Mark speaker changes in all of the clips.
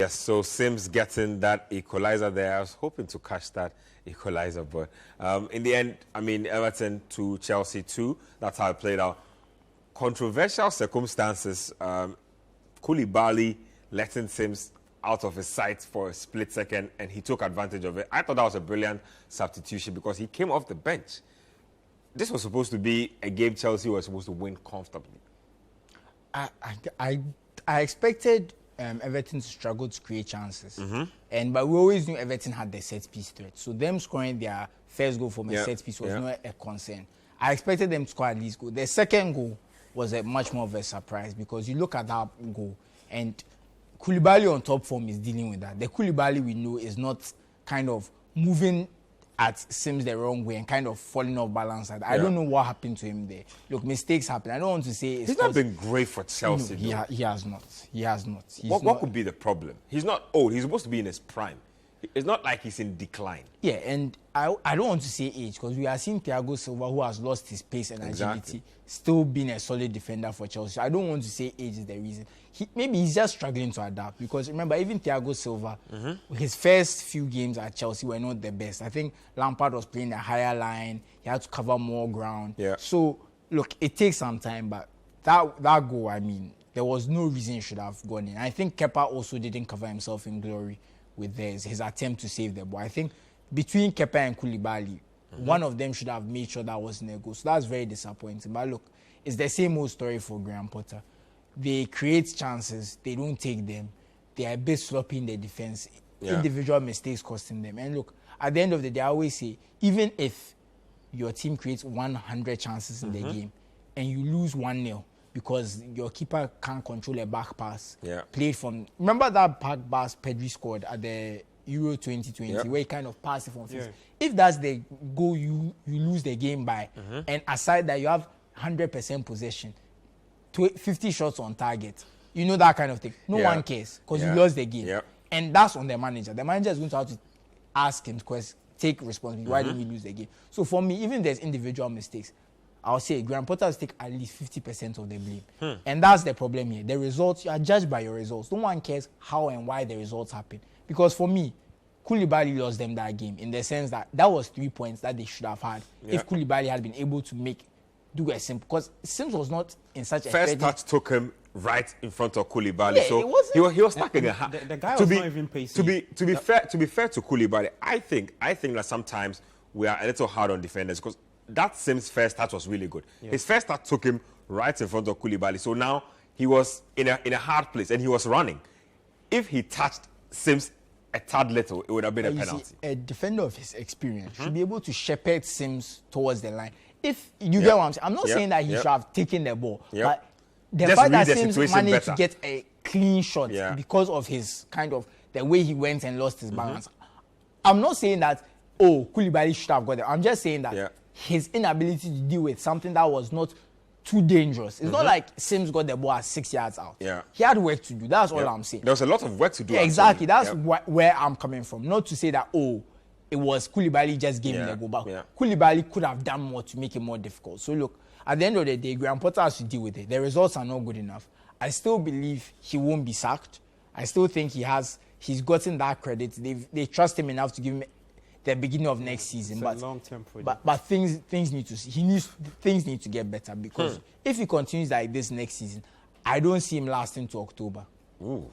Speaker 1: Yes, so Sims getting that equalizer there. I was hoping to catch that equalizer, but in the end, I mean, Everton 2, Chelsea 2. That's how it played out. Controversial circumstances. Koulibaly letting Sims out of his sight for a split second, and he took advantage of it. I thought that was a brilliant substitution because he came off the bench. This was supposed to be a game Chelsea was supposed to win comfortably.
Speaker 2: I expected Everton to struggle to create chances, but we always knew Everton had the set piece threat. So them scoring their first goal from a set piece was not a concern. I expected them to score at least goal. The second goal was a much more of a surprise because you look at that goal and Koulibaly on top form is dealing with that. The Koulibaly we know is not kind of moving at Sims the wrong way and kind of falling off balance. I don't know what happened to him there. Look, mistakes happen. I don't want to say it's...
Speaker 1: He's not been great for Chelsea.
Speaker 2: No, he has not. He has not.
Speaker 1: What could be the problem? He's not old. He's supposed to be in his prime. It's not like he's in decline.
Speaker 2: Yeah, and I don't want to say age because we are seeing Thiago Silva, who has lost his pace and agility, still being a solid defender for Chelsea. I don't want to say age is the reason. Maybe he's just struggling to adapt because remember, even Thiago Silva, his first few games at Chelsea were not the best. I think Lampard was playing a higher line. He had to cover more ground. Yeah. So, look, it takes some time, but that goal, I mean, there was no reason he should have gone in. I think Kepa also didn't cover himself in glory with his attempt to save the ball. I think between Kepa and Koulibaly, one of them should have made sure that wasn't a goal. So that's very disappointing. But look, it's the same old story for Graham Potter. They create chances, they don't take them. They are a bit sloppy in their defense. Individual mistakes costing them. And look, at the end of the day, I always say, even if your team creates 100 chances in the game and you lose 1-0, because your keeper can't control a back pass. Played from... Remember that back pass Pedri scored at the Euro 2020 where he kind of passed it from 50. If that's the goal you lose the game by, and aside that you have 100% possession, 50 shots on target, you know that kind of thing. No one cares because you lost the game. And that's on the manager. The manager is going to have to ask him to take responsibility. Why did we lose the game? So for me, even if there's individual mistakes, I'll say Graham Potter has taken at least 50% of the blame. And that's the problem here. The results, you are judged by your results. No one cares how and why the results happen. Because for me, Koulibaly lost them that game in the sense that was 3 points that they should have had if Koulibaly had been able to do a simple. Because Sims was not in such a...
Speaker 1: First touch took him right in front of Koulibaly. So he was stuck in a...
Speaker 3: The guy was not even pacing.
Speaker 1: To be fair to Koulibaly, I think that sometimes we are a little hard on defenders because that Sims' first touch was really good. His first touch took him right in front of Koulibaly. So now he was in a hard place and he was running. If he touched Sims a tad little, it would have been a penalty.
Speaker 2: See, a defender of his experience should be able to shepherd Sims towards the line. If you get what I'm saying, I'm not saying that he should have taken the ball, but the fact that Sims managed to get a clean shot because of his kind of the way he went and lost his balance. I'm not saying that, Koulibaly should have got it. I'm just saying that his inability to deal with something that was not too dangerous. It's not like Sims got the ball at 6 yards out. He had work to do. That's all I'm saying.
Speaker 1: There was a lot of work to do.
Speaker 2: Exactly. That's where I'm coming from. Not to say that, it was Koulibaly just gave him the goal back. Koulibaly could have done more to make it more difficult. So look, at the end of the day, Graham Potter has to deal with it. The results are not good enough. I still believe he won't be sacked. I still think he's gotten that credit. They trust him enough to give him the beginning of next season.
Speaker 3: It's a long-term project.
Speaker 2: But things need to get better because if he continues like this next season, I don't see him lasting to October.
Speaker 1: Ooh.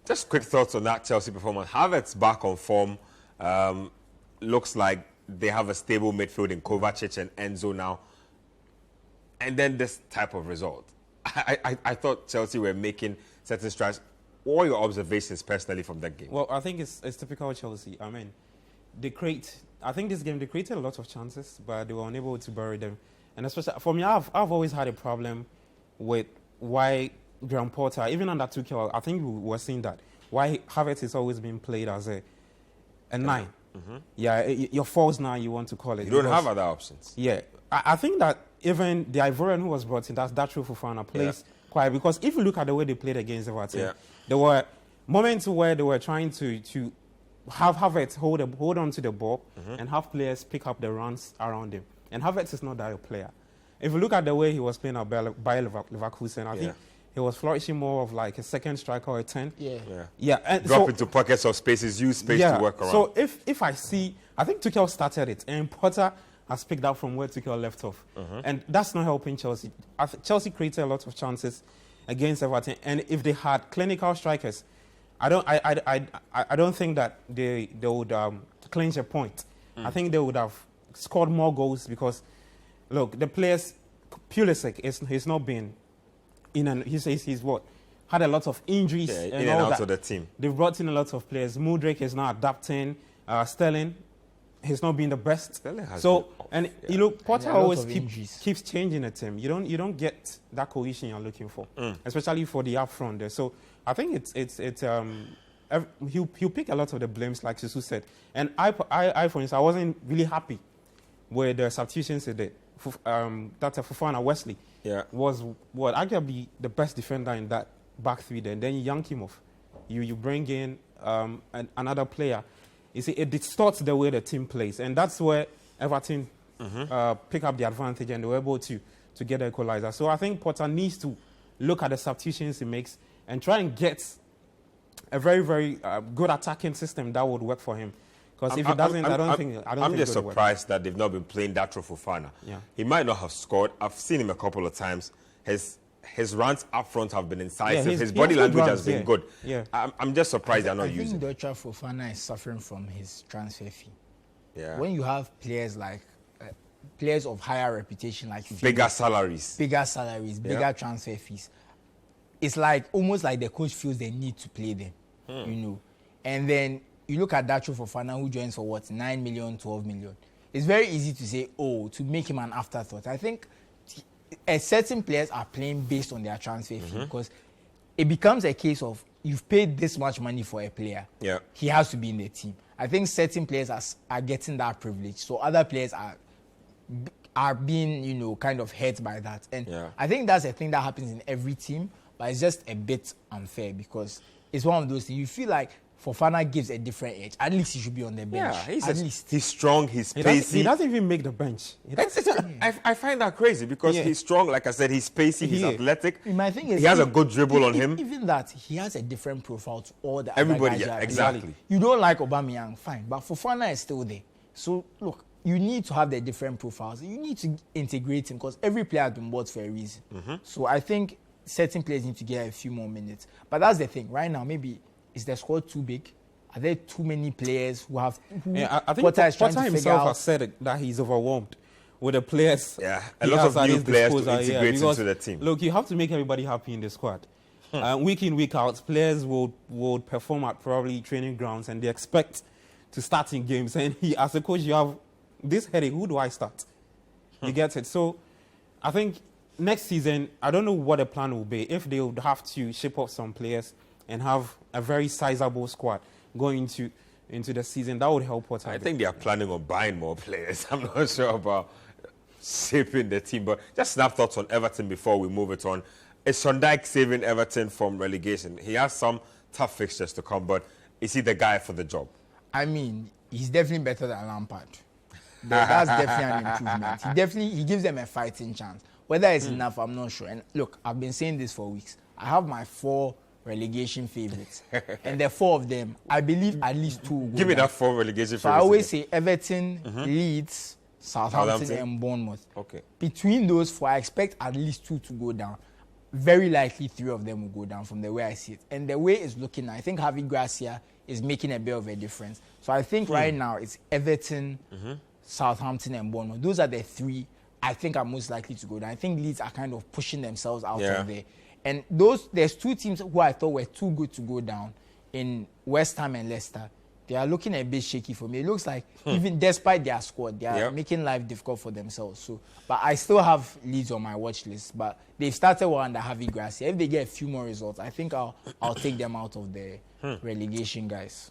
Speaker 1: Just quick thoughts on that Chelsea performance. Havertz back on form. Looks like they have a stable midfield in Kovacic and Enzo now. And then this type of result. I thought Chelsea were making certain strides. What are your observations personally from that game?
Speaker 3: Well, I think it's typical Chelsea. I mean, I think this game, they created a lot of chances, but they were unable to bury them. And especially, for me, I've always had a problem with why Graham Potter, even under Tuchel, I think we were seeing that, why Havertz is always being played as a 9. Your false 9, you want to call it.
Speaker 1: You don't have other options.
Speaker 3: Yeah. I think that even the Ivorian who was brought in, that's true Fofana, plays quite, because if you look at the way they played against Everton, there were moments where they were trying to have Havertz hold on to the ball and have players pick up the runs around him. And Havertz is not that player. If you look at the way he was playing at Bayer Leverkusen, I think he was flourishing more of like a second striker or a 10.
Speaker 2: Yeah.
Speaker 3: And
Speaker 1: Drop
Speaker 3: so,
Speaker 1: into pockets of spaces, use space to work around.
Speaker 3: So if I think Tuchel started it, and Potter has picked up from where Tuchel left off. And that's not helping Chelsea. Chelsea created a lot of chances against Everton, and if they had clinical strikers, I don't think that they would clinch a point. I think they would have scored more goals because, look, the players, Pulisic, he's not been in, and he says he's had a lot of injuries
Speaker 1: in and out of the team.
Speaker 3: They've brought in a lot of players. Mudryk is now adapting. Sterling, he's not been the best. You look, Potter always keeps changing the team. You don't get that cohesion you're looking for, especially for the up front there. So I think he'll pick a lot of the blames, like Susu said. And I for instance, I wasn't really happy with the substitutions he did. That Fofana Wesley was arguably the best defender in that back three. Then you yank him off. You bring in another player. You see, it distorts the way the team plays, and that's where Everton pick up the advantage, and they were able to get the equalizer. So I think Potter needs to look at the substitutions he makes and try and get a very, very good attacking system that would work for him. Because if it doesn't, I don't think
Speaker 1: I'm just surprised that they've not been playing that Fofana. He might not have scored. I've seen him a couple of times. His runs up front have been incisive. His body language has been good. I'm just surprised they're not using him.
Speaker 2: I think Fofana is suffering from his transfer fee.
Speaker 1: Yeah.
Speaker 2: When you have players like players of higher reputation, like
Speaker 1: bigger salaries,
Speaker 2: bigger transfer fees, it's like almost like the coach feels they need to play them, you know. And then you look at Dacho Fofana, who joins for 9 million, 12 million. It's very easy to say, to make him an afterthought. I think certain players are playing based on their transfer fee because it becomes a case of you've paid this much money for a player. He has to be in the team. I think certain players are getting that privilege. So other players are being, kind of hurt by that. And I think that's a thing that happens in every team, but it's just a bit unfair because it's one of those things. You feel like Fofana gives a different edge. At least he should be on the bench.
Speaker 1: He's strong, he's pacey.
Speaker 3: He doesn't even make the bench.
Speaker 1: I find that crazy because he's strong. Like I said, he's pacey, he's athletic.
Speaker 2: My thing is,
Speaker 1: he has a good dribble on him.
Speaker 2: Even that, he has a different profile to all the
Speaker 1: everybody.
Speaker 2: Other guys.
Speaker 1: Exactly.
Speaker 2: You don't like Aubameyang, fine, but Fofana is still there. So look, you need to have the different profiles. You need to integrate him because every player has been bought for a reason. So I think certain players need to get a few more minutes. But that's the thing. Right now, maybe is the squad too big? Are there too many players who have?
Speaker 3: I think Potter himself has said that he's overwhelmed with the players.
Speaker 1: A lot of new players to integrate into the team.
Speaker 3: Look, you have to make everybody happy in the squad. Week in, week out, players will perform at probably training grounds, and they expect to start in games. And as a coach, you have this headache. Who do I start? You get it. So, I think next season, I don't know what the plan will be. If they would have to ship off some players and have a very sizable squad going into the season, that would help Potter.
Speaker 1: I think they are planning on buying more players. I'm not sure about shaping the team, but just snap thoughts on Everton before we move it on. Is Sean Dyche saving Everton from relegation? He has some tough fixtures to come, but is he the guy for the job?
Speaker 2: I mean, he's definitely better than Lampard. That's definitely an improvement. He gives them a fighting chance. Whether it's enough, I'm not sure. And look, I've been saying this for weeks. I have my 4 relegation favorites, and the 4 of them, I believe at least 2 will go
Speaker 1: Give me
Speaker 2: down.
Speaker 1: that 4 relegation favorites.
Speaker 2: So I always say Everton, Leeds, Southampton, and Bournemouth.
Speaker 1: Okay.
Speaker 2: Between those 4, I expect at least 2 to go down. Very likely 3 of them will go down from the way I see it. And the way it's looking, I think having Gracia is making a bit of a difference. So I think right now it's Everton, Southampton, and Bournemouth. Those are the 3 I think are most likely to go down. I think Leeds are kind of pushing themselves out of there. And there's 2 teams who I thought were too good to go down in West Ham and Leicester. They are looking a bit shaky for me. It looks like even despite their squad, they are making life difficult for themselves. So, but I still have Leeds on my watch list. But they've started well under Javi Gracia. If they get a few more results, I think I'll take them out of the relegation, guys.